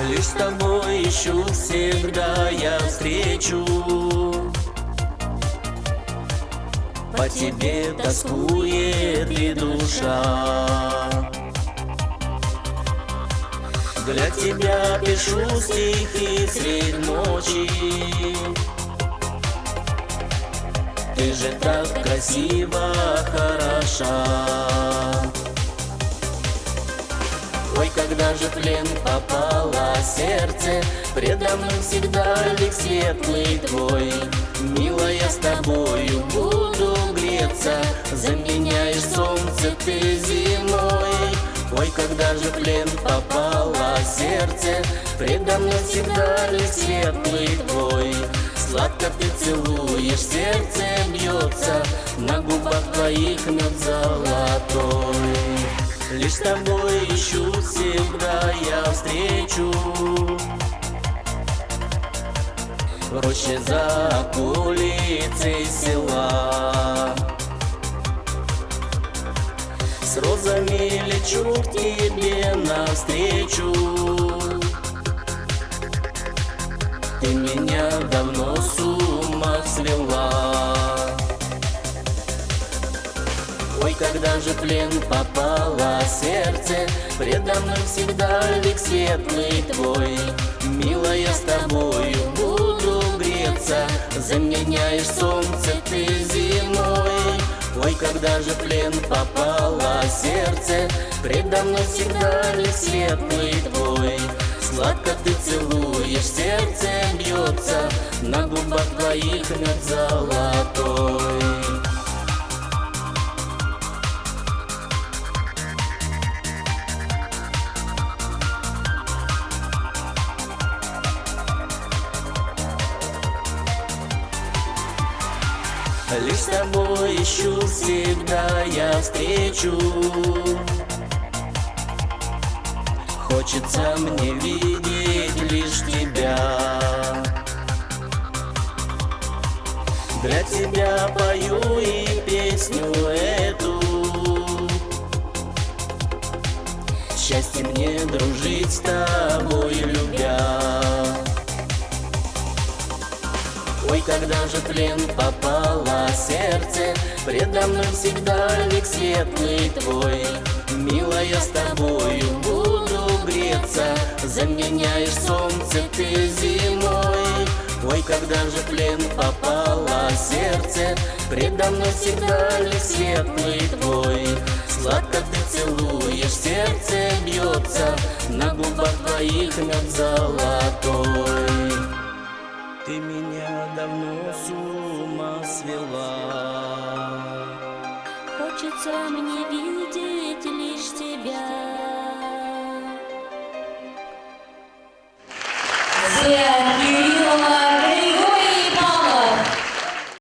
Лишь с тобой ищу всегда я встречу, по тебе тоскует и душа. Для тебя пишу стихи средь ночи. Ты же так красиво, хороша. Ой, когда же в плен попало сердце, предо мной всегда лик светлый твой. Милая, с тобою буду греться, заменяешь солнце ты зимой. Ой, когда же в плен попало сердце, предо мной всегда лик светлый твой. Сладко ты целуешь, сердце бьется, на губах твоих мед золотой. Лишь с тобой ищу всегда я встречу, в роще за околицей села. С розами лечу к тебе навстречу. Ты меня давно с ума свела. Ой, когда же в плен попало сердце, предо мной всегда лик светлый твой. Милая, с тобою буду греться, заменяешь солнце ты зимой. Ой, когда же в плен попало сердце, предо мной всегда лик светлый твой. Сладко ты целуешь, сердце бьется, на губах твоих мед золотой. Лишь с тобой ищу всегда я встречу. Хочется мне видеть лишь тебя. Для тебя пою и песню эту. Счастье мне дружить с тобой, любя. Ой, когда же в плен попало сердце, предо мной всегда лик светлый твой. Милая, с тобою буду греться, заменяешь солнце ты зимой. Ой, когда же в плен попало сердце, предо мной всегда лик светлый твой. Сладко ты целуешь, сердце бьется, на губах твоих мед золотой.